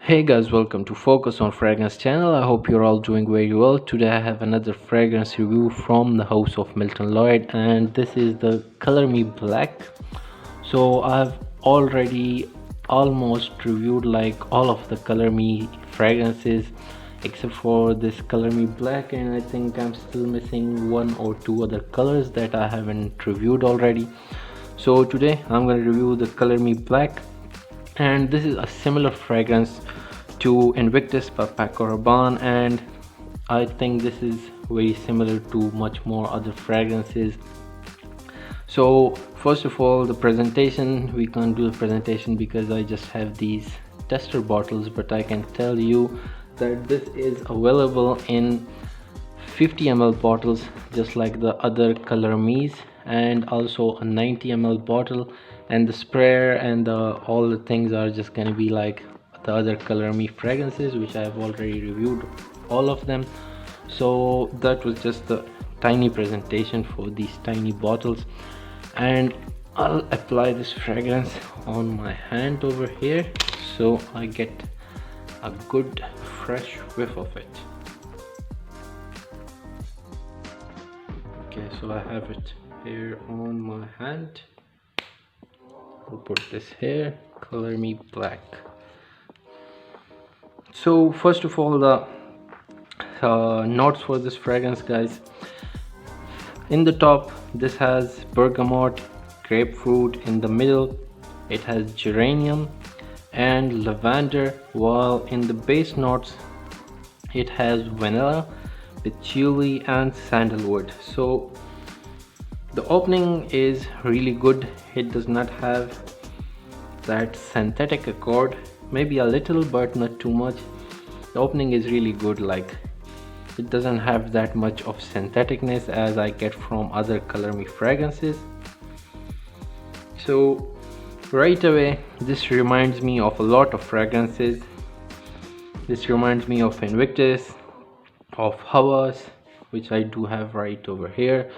Hey guys, welcome to Focus on Fragrance channel. I hope you're all doing very well. Today I have another fragrance review from the house of Milton Lloyd, and this is the Color Me Black. So I've already almost reviewed like all of the Color Me fragrances except for this Color Me Black, and I think I'm still missing one or two other colors that I haven't reviewed already. So today I'm going to review the Color Me Black, and this is a similar fragrance to Invictus Paco Rabanne, and I think this is very similar to much more other fragrances. So first of all, the presentation, we can't do the presentation because I just have these tester bottles, but I can tell you that this is available in 50 ml bottles just like the other Color Me's, and also a 90 ml bottle, and the sprayer and all the things are just gonna be like the other Color Me fragrances, which I have already reviewed all of them. So that was just the tiny presentation for these tiny bottles, and I'll apply this fragrance on my hand over here so I get a good fresh whiff of it. Okay, so I have it here on my hand. I'll put this here, Color Me Black. So first of all, the notes for this fragrance, guys. In the top, this has bergamot, grapefruit. In the middle, it has geranium and lavender, while in the base notes it has vanilla, patchouli and sandalwood. So the opening is really good. It does not have that synthetic accord, maybe a little but not too much. The opening is really good, like it doesn't have that much of syntheticness as I get from other Color Me fragrances. So right away, this reminds me of a lot of fragrances. This reminds me of Invictus, of Hawas, which I do have right over here,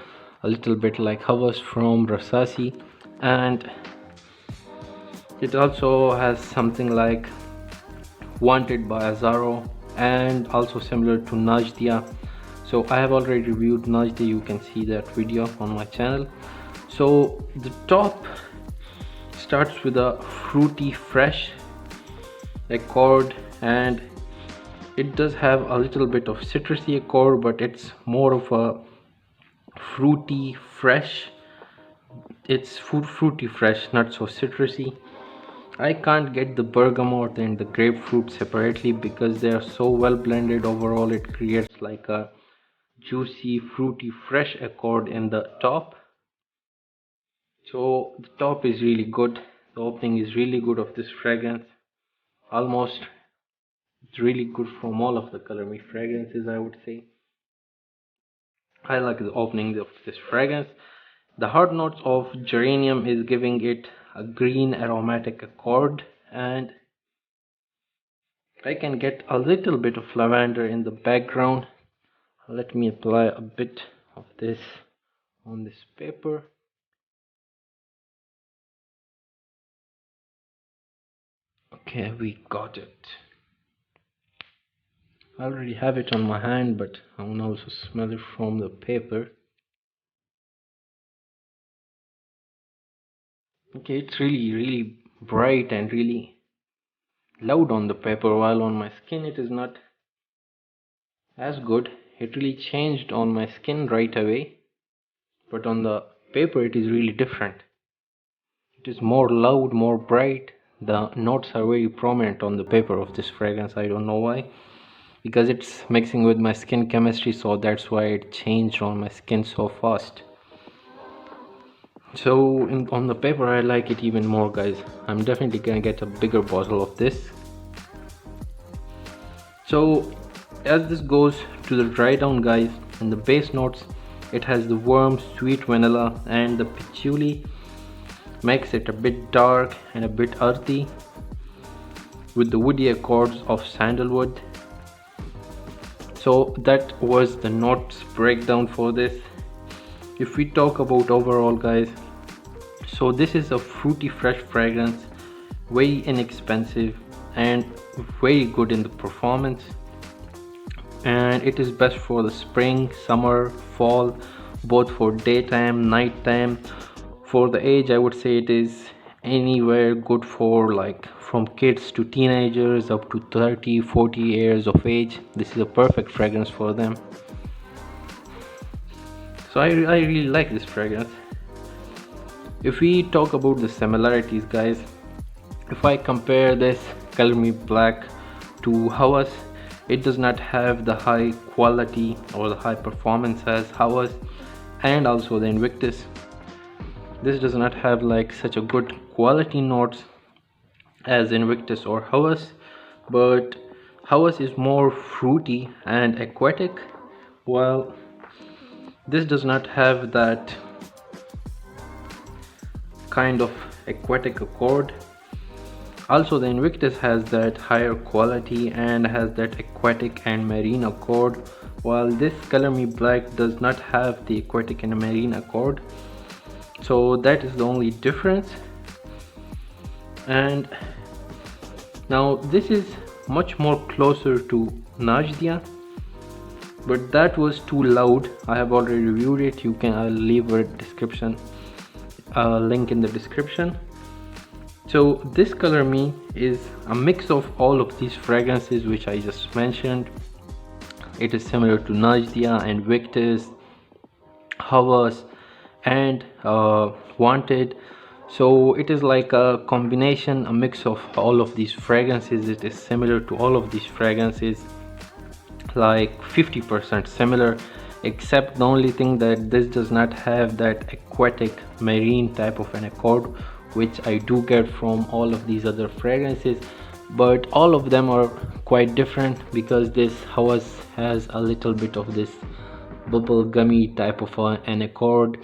a little bit like Hawas from Rasasi, and it also has something like Wanted by Azaro, and also similar to Najdia. So I have already reviewed Najdia, you can see that video on my channel. So the top starts with a fruity fresh accord, and it does have a little bit of citrusy accord, but it's more of a fruity fresh. It's fruity fresh, not so citrusy. I can't get the bergamot and the grapefruit separately because they are so well blended. Overall, it creates like a juicy, fruity, fresh accord in the top. So the top is really good. The opening is really good of this fragrance. Almost, it's really good from all of the Color Me fragrances, I would say. I like the opening of this fragrance. The hard notes of geranium is giving it a green aromatic accord, and I can get a little bit of lavender in the background. Let me apply a bit of this on this paper. Okay, we got it. I already have it on my hand, but I want to also smell it from the paper. Okay, it's really bright and really loud on the paper, while on my skin it is not as good. It really changed on my skin right away, but on the paper it is really different. It is more loud, more bright. The notes are very prominent on the paper of this fragrance. I don't know why, because it's mixing with my skin chemistry, so that's why it changed on my skin so fast. So on the paper I like it even more, guys. I'm definitely gonna get a bigger bottle of this. So as this goes to the dry down, guys, in the base notes it has the warm sweet vanilla, and the patchouli makes it a bit dark and a bit earthy with the woody accords of sandalwood. So that was the notes breakdown for this. If we talk about overall, guys, so this is a fruity fresh fragrance, very inexpensive, and very good in the performance, and it is best for the spring, summer, fall, both for daytime, nighttime. For the age, I would say it is anywhere good for like from kids to teenagers up to 30-40 years of age. This is a perfect fragrance for them. So I really like this fragrance. If we talk about the similarities, guys, if I compare this Color Me Black to Hawas, it does not have the high quality or the high performance as Hawas, and also the Invictus. This does not have like such a good quality notes as Invictus or Hawas, but Hawas is more fruity and aquatic, while this does not have that kind of aquatic accord. Also, the Invictus has that higher quality and has that aquatic and marine accord, while this Color Me Black does not have the aquatic and marine accord. So that is the only difference. And now this is much more closer to Najdia, but that was too loud. I have already reviewed it. I'll leave a description link in the description. So this Color Me is a mix of all of these fragrances which I just mentioned. It is similar to Najdia, Invictus, Hawas, and Wanted. So it is like a combination, a mix of all of these fragrances. It is similar to all of these fragrances, like 50% similar, except the only thing that this does not have that aquatic marine type of an accord, which I do get from all of these other fragrances. But all of them are quite different, because this Hawas has a little bit of this bubble gummy type of an accord.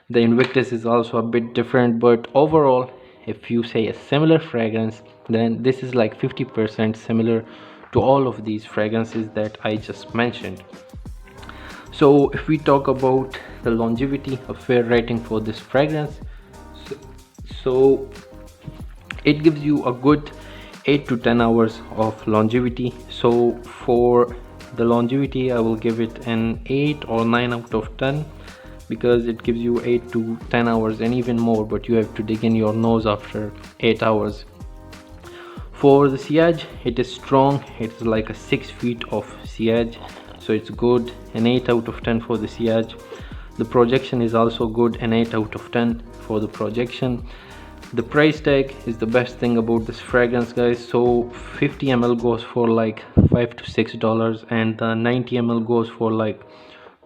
The Invictus is also a bit different, but overall, if you say a similar fragrance, then this is like 50% similar to all of these fragrances that I just mentioned. So if we talk about the longevity, a fair rating for this fragrance, so it gives you a good 8 to 10 hours of longevity. So for the longevity, I will give it an 8 or 9 out of 10, because it gives you 8 to 10 hours and even more, but you have to dig in your nose after 8 hours. For the sillage, it is strong. It's like a 6 feet of sillage, so it's good, an 8 out of 10 for the sillage. The projection is also good, an 8 out of 10 for the projection. The price tag is the best thing about this fragrance, guys. So 50 ml goes for like $5 to $6, and the 90 ml goes for like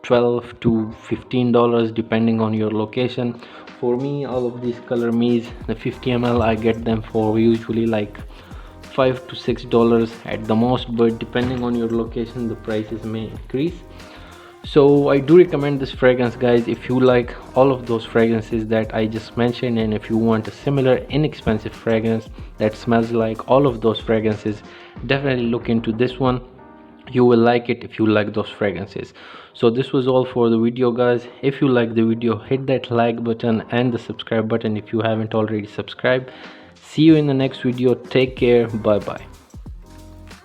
$12 to $15 depending on your location. For me, all of these Color Me's, the 50 ml, I get them for usually like $5 to $6 at the most, but depending on your location the prices may increase. So I do recommend this fragrance, guys, if you like all of those fragrances that I just mentioned, and if you want a similar inexpensive fragrance that smells like all of those fragrances, definitely look into this one. You will like it if you like those fragrances. So this was all for the video, guys. If you like the video, hit that like button and the subscribe button if you haven't already subscribed. See you in the next video. Take care. Bye bye.